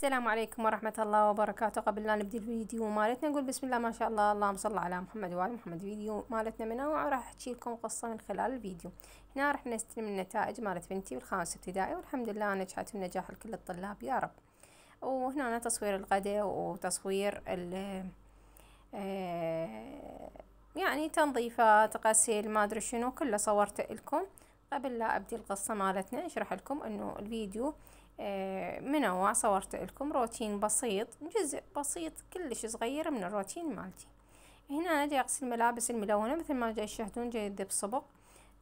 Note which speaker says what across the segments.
Speaker 1: السلام عليكم ورحمة الله وبركاته. قبل لا نبدي الفيديو مالتنا نقول بسم الله ما شاء الله، اللهم صل على محمد وآل محمد. فيديو مالتنا منوع، راح احكي لكم قصة من خلال الفيديو. هنا راح نستلم النتائج مالت بنتي بالخامس ابتدائي، والحمد لله نجحت النجاح لكل الطلاب يا رب. وهنا تصوير الغداء وتصوير يعني تنظيفات غسيل ما ادري شنو كله صورته لكم. قبل لا ابدي القصة مالتنا اشرح لكم انه الفيديو منوع، صورت لكم روتين بسيط، جزء بسيط كلش صغير من الروتين مالتي. هنا انا جاي اغسل الملابس الملونة مثل ما جاي تشاهدون، جاي ذب صبغ،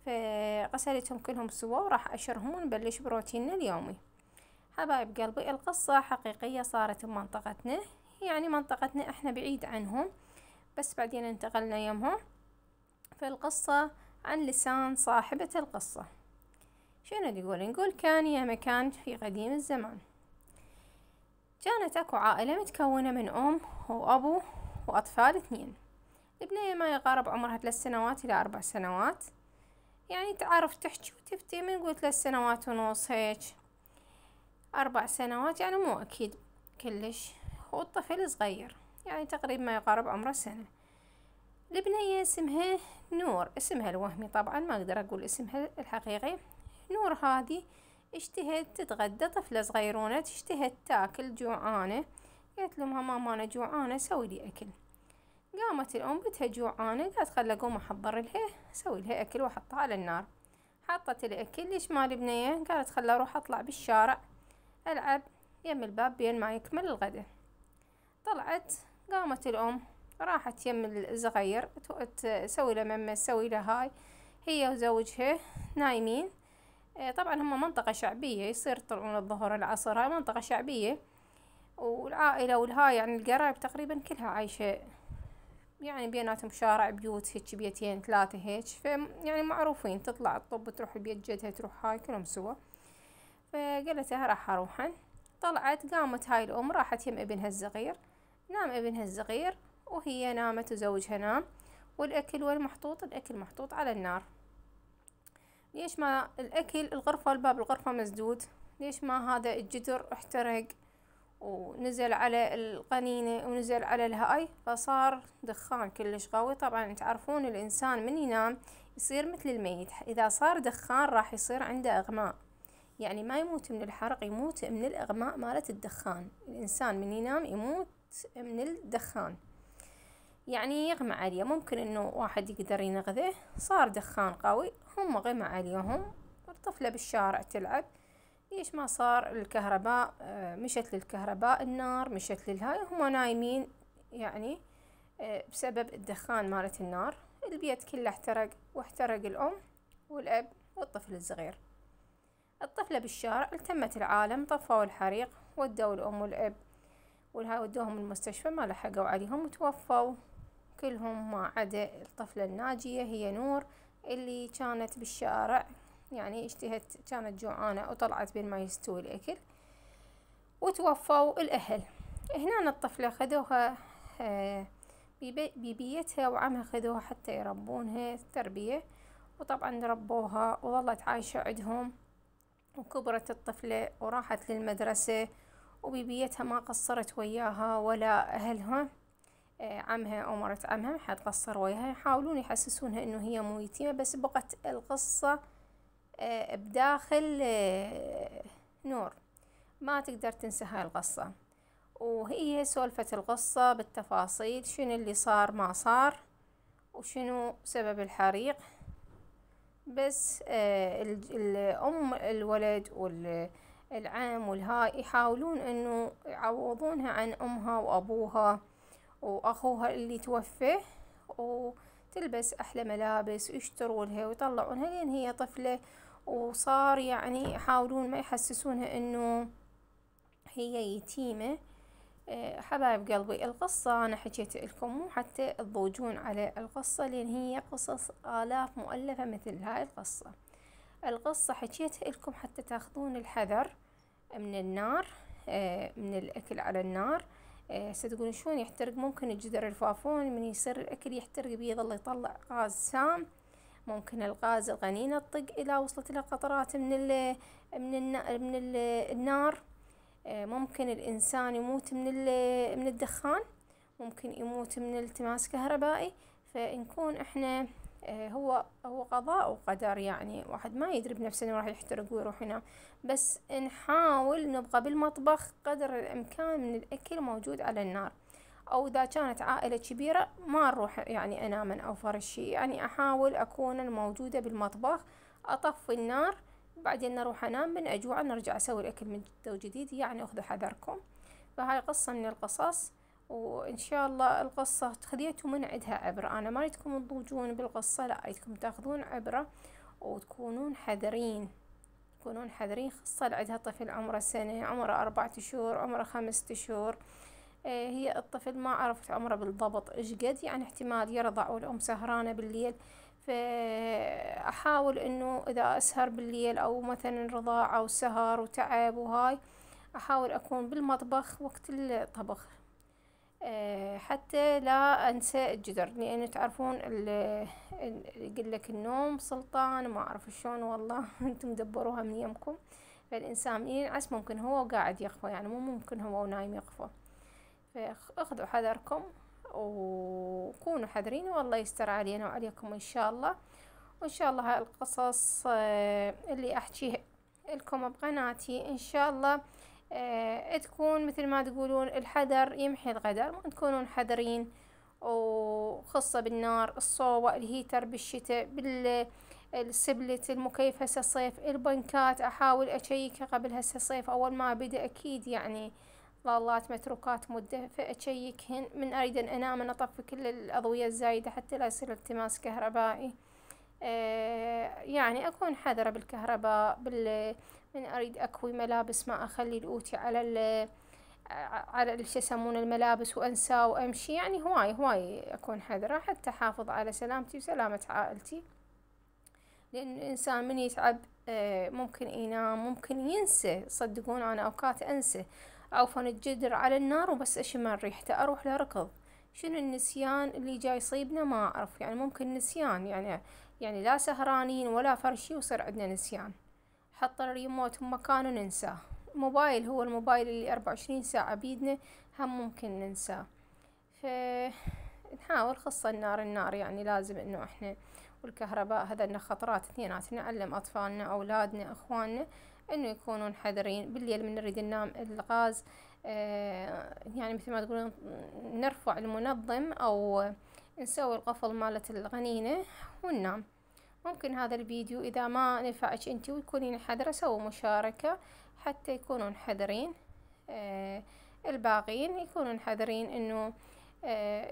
Speaker 1: فغسلتهم كلهم سوا وراح اشرهم ونبلش بروتيننا اليومي. حبايب قلبي، القصة حقيقية صارت بمنطقتنا، يعني منطقتنا احنا بعيد عنهم بس بعدين انتقلنا يمهم. فالقصة عن لسان صاحبة القصة. شنو نقول كان يا مكان في قديم الزمان، كانت اكو عائلة متكونة من ام وابو واطفال 2. البنية ما يقارب عمرها 3 سنوات الى 4 سنوات، يعني تعرف تحكي وتفتي من قول 3 سنوات ونص هيك 4 سنوات، يعني مو اكيد كلش. والطفل صغير يعني تقريبا ما يقارب عمره سنة. البنية اسمها نور، اسمها الوهمي طبعا، ما اقدر اقول اسمها الحقيقي. نور هذه اشتهت تتغدى، طفلة صغيرونة تشتهت تاكل، جوعانة. قالت لهم ماما انا جوعانة سوي لي اكل. قامت الام بتها جوعانة، قالت خل اقوم احضر لها اسوي لها اكل واحطها على النار. حطت الاكل، ليش مال بنية؟ قالت خل اروح اطلع بالشارع العب يم الباب بين ما يكمل الغدا. طلعت، قامت الام راحت يم الصغير تسوي له ممه، تسوي له هاي. هي وزوجها نايمين. طبعا هم منطقة شعبية، يصير يطلعون الظهر العصر، هاي منطقة شعبية. والعائلة والهاي يعني القرايب تقريبا كلها عايشة، يعني بيناتهم شارع، بيوت هيك 2 3 هيك، يعني معروفين. تطلع الطب تروح البيت جدها، تروح هاي كلهم سوا. فقالت لها راح اروحن. طلعت، قامت هاي الام راحت يم ابنها الصغير. نام ابنها الصغير وهي نامت وزوجها نام، والاكل وين محطوط؟ الاكل محطوط على النار. ليش ما الاكل الغرفة، الباب الغرفة مسدود، ليش ما هذا الجدر احترق ونزل على القنينة ونزل على الهاي، فصار دخان كلش قوي. طبعا تعرفون الانسان من ينام يصير مثل الميت، اذا صار دخان راح يصير عنده اغماء، يعني ما يموت من الحرق، يموت من الاغماء مالت الدخان. الانسان من ينام يموت من الدخان، يعني يغمى عليه. ممكن انه واحد يقدر ينقذه، صار دخان قوي، هم غمى عليهم. الطفلة بالشارع تلعب، ليش ما صار الكهرباء؟ مشت للكهرباء، النار مشت للهاي، هم نايمين يعني بسبب الدخان مالت النار. البيت كله احترق، واحترق الام والاب والطفل الصغير. الطفلة بالشارع، التمت العالم، طفوا الحريق، ودوا الام والاب والهاي ودوهم المستشفى، ما لحقوا عليهم وتوفوا كلهم ما عدا الطفلة الناجية هي نور، اللي كانت بالشارع يعني اشتهت، كانت جوعانة وطلعت بين ما يستوي الأكل. وتوفوا الأهل. هنا الطفلة خذوها ببيتها وعمها، خذوها حتى يربونها تربية، وطبعا ربوها وظلت عايشة عندهم. وكبرت الطفلة وراحت للمدرسة، وببيتها ما قصرت وياها ولا أهلها. عمها أو مرت عمها ما حد قصر وياها، يحاولون يحسسونها إنه هي مو يتيمة، بس بقت القصة بداخل نور، ما تقدر تنسى هاي القصة. وهي سولفت القصة بالتفاصيل، شنو اللي صار ما صار وشنو سبب الحريق. بس الأم الولد والعم والهاي يحاولون إنه يعوضونها عن أمها وأبوها واخوها اللي توفى، وتلبس احلى ملابس ويشتروا لها ويطلعونها لين هي طفلة. وصار يعني يحاولون ما يحسسونها انه هي يتيمة. حبايب قلبي، القصة انا حكيت لكم مو حتى تضوجون على القصة، لان هي قصص آلاف مؤلفة مثل هاي القصة. القصة حكيتها لكم حتى تاخذون الحذر من النار، من الاكل على النار. ستقولون شلون يحترق؟ ممكن الجدر الفافون من يصير الاكل يحترق بيه، يظل يطلع غاز سام. ممكن الغاز الغنينة تطق اذا وصلت له قطرات من النار. ممكن الإنسان يموت من الدخان، ممكن يموت من التماس كهربائي. فنكون احنا هو قضاء وقدر، يعني واحد ما يدري بنفسه انه راح يحترق ويروح ينام. بس نحاول نبقى بالمطبخ قدر الامكان من الاكل موجود على النار. او اذا كانت عائلة كبيرة ما نروح يعني انام او فرشي، يعني احاول اكون الموجودة بالمطبخ، اطفي النار بعدين نروح انام، من اجوع نرجع اسوي الاكل من جديد. يعني اخذوا حذركم. فهاي قصة من القصص، وإن شاء الله القصة خذيتوا من عندها عبرة. أنا ما أريدكم تضوجون بالقصة، لا، أريدكم تاخذون عبرة وتكونون حذرين، تكونون حذرين. خاصة عندها طفل عمره سنة، عمره 4 أشهر، عمره 5 أشهر. هي الطفل ما عرفت عمره بالضبط إيش قد، يعني احتمال يرضع والأم سهرانة بالليل. فأحاول إنه إذا أسهر بالليل أو مثلا رضاعة وسهر وتعب وهاي، أحاول أكون بالمطبخ وقت الطبخ، حتى لا أنسى الجدر. لأنه تعرفون يقولك النوم سلطان، ما أعرف شلون والله أنتم دبروها من يمكم. فالإنسان من ينعس ممكن هو قاعد يخفى، يعني مو ممكن هو نايم يخفى. فاخذوا حذركم وكونوا حذرين، والله يستر علينا وعليكم إن شاء الله. وإن شاء الله هاي القصص اللي أحكيها لكم بقناتي إن شاء الله تكون مثل ما تقولون الحذر يمحي الغدر. تكونون حذرين، وخاصة بالنار، الصوبة، الهيتر بالشتاء، بالسبلت، المكيف هسه صيف، البنكات أحاول أشيك قبل هسه صيف أول ما بدأ أكيد، يعني ظلات متروكات مدة، فأشيكهن من أريد أن أنام أطفي كل الأضوية الزايدة حتى لا يصير التماس كهربائي. يعني أكون حذرة بالكهرباء. من أريد أكوي ملابس ما أخلي الأوتي على شو يسمون الملابس وأنساه وأمشي. يعني هواي أكون حذرة حتى أحافظ على سلامتي وسلامة عائلتي. لأن الإنسان من يتعب ممكن ينام، ممكن ينسى. صدقون أنا أوقات أنسى أوفن الجدر على النار وبس أشم ريحته أروح لركض. شنو النسيان اللي جاي يصيبنا ما أعرف، يعني ممكن نسيان، يعني لا سهرانين ولا فرشي وصير عندنا نسيان. حط الريموت مكانه ننساه. موبايل، هو الموبايل اللي 24 ساعة بيدنا هم ممكن ننساه. فنحاول خاصة النار يعني لازم انه احنا، والكهرباء هذا خطرات اثنينات. نعلم اطفالنا، اولادنا، اخواننا انه يكونون حذرين. بالليل من نريد ننام الغاز يعني مثل ما تقولون نرفع المنظم او نسوي القفل مالت الغنينة وننام. ممكن هذا الفيديو إذا ما نفعك أنتي وتكونين حذرة سووا مشاركة حتى يكونون حذرين. الباقين يكونون حذرين إنه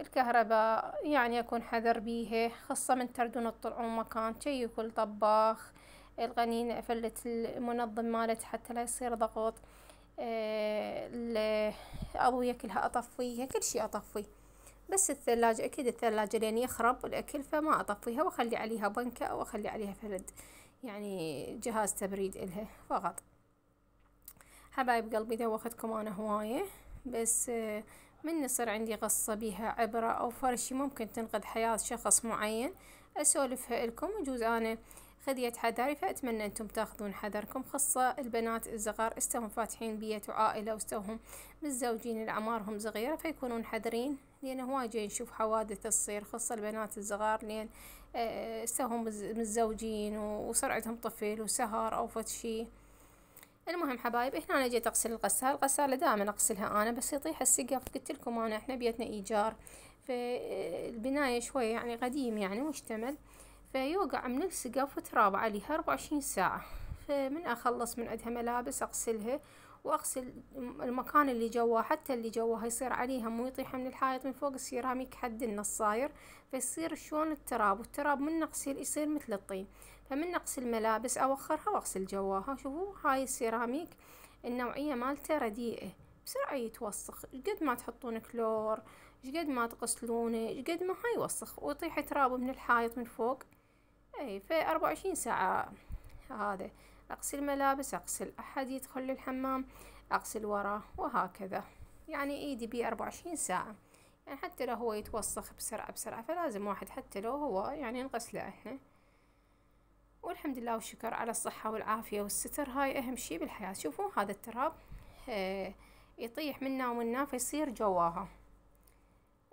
Speaker 1: الكهرباء يعني يكون حذر بيها، خاصة من تردون تطلعون مكان شيكوا الطباخ، الغنينة فلت المنظم مالت حتى لا يصير ضغط. الأضوية كلها أطفيها، كل شي أطفيه. بس الثلاجة أكيد الثلاجة لين يخرب الأكل فما أطفيها، وأخلي عليها بنكة أو أخلي عليها فلد، يعني جهاز تبريد إلها فقط. حبايب قلبي دوختكم أنا هواية، بس من يصير عندي قصة بيها عبرة أو فرشي ممكن تنقذ حياة شخص معين أسولفها لكم. يجوز أنا خذيت حذري، فأتمنى أنتم تاخذون حذركم. خاصة البنات الصغار استوهم فاتحين بيت وعائلة واستوهم متزوجين اللي أعمارهم صغيرة، فيكونون حذرين. لأن هواي جاي نشوف حوادث تصير، خاصة البنات الصغار لين استوهم متزوجين وصار عندهم طفل وسهر أو فد شي. المهم حبايب، هنا أنا جيت أغسل الغسالة دائما أغسلها أنا، بس يطيح السقف. قلت لكم أنا إحنا بيتنا إيجار، فالبناية شوية يعني قديم يعني مشتمل، فيوقع من السقف وتراب عليها 24 ساعة. فمن أخلص من عندها ملابس أغسلها، وأغسل المكان اللي جوا، حتى اللي جوا يصير عليها مو يطيح من الحائط من فوق السيراميك حد النصاير، فيصير شلون التراب، والتراب من نغسل يصير مثل الطين. فمن نغسل ملابس أوخرها وأغسل جواها. شوفوا هاي السيراميك النوعية مالته رديئة، بسرعة يتوسخ. قد ما تحطون كلور، قد ما تغسلونه، قد ما هاي يوسخ ويطيح تراب من الحائط من فوق. اي في 24 ساعة هذا اغسل ملابس، اغسل احد يدخل للحمام اغسل وراه، وهكذا. يعني ايدي بيه 24 ساعة، يعني حتى لو هو يتوسخ بسرعة فلازم واحد حتى لو هو يعني نغسله احنا. والحمد لله والشكر على الصحة والعافية والستر، هاي اهم شي بالحياة. شوفوا هذا التراب يطيح منا ومنا فيصير جواها.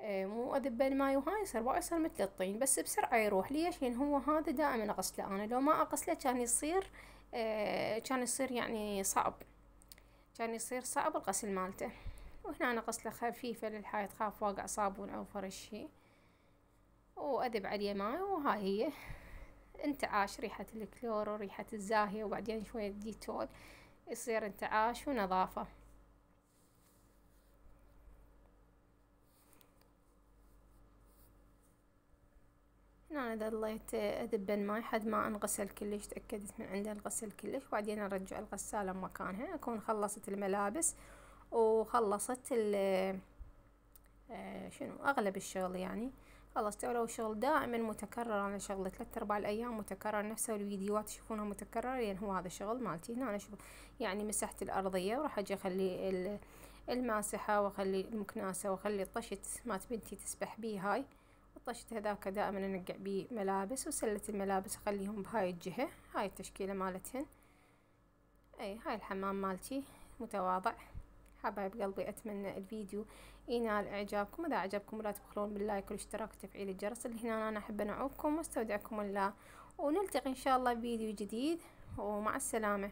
Speaker 1: مو اذب الماي وهاي يصير مثل الطين، بس بسرعة يروح. ليش؟ لان هو هذا دائما اغسله انا، لو ما اغسله كان يصير يعني صعب، كان يصير صعب الغسل مالته. وهنا انا غسلة خفيفة للحال تخاف واقع صابون او فرش شي، واذب عليه ماي. وهاي هي انتعاش، ريحة الكلور وريحة الزاهية وبعدين شوية ديتول، يصير انتعاش ونظافة. هنا انا ظليت اذب الماي حد ما انغسل كلش، تأكدت من عنده الغسل كلش، وبعدين ارجع الغسالة مكانها. اكون خلصت الملابس وخلصت شنو اغلب الشغل يعني خلصت. ولو الشغل دائما متكرر، انا شغلة 3/4 الايام متكرر، نفسه الفيديوهات تشوفونها متكررة، لان هو هذا الشغل مالتي. هنا انا شغل يعني مسحت الارضية، وراح اجي اخلي الماسحة واخلي المكناسة واخلي الطشت مات بنتي تسبح بيه. هاي الطشت هذاك دائما انقع بيه ملابس، وسلة الملابس اخليهم بهاي الجهة. هاي التشكيلة مالتهن. اي هاي الحمام مالتي متواضع. حبايب قلبي اتمنى الفيديو ينال اعجابكم. اذا عجبكم لا تبخلون باللايك والاشتراك وتفعيل الجرس. اللي هنا انا احب انعوكم واستودعكم الله، ونلتقي ان شاء الله بفيديو جديد، ومع السلامة.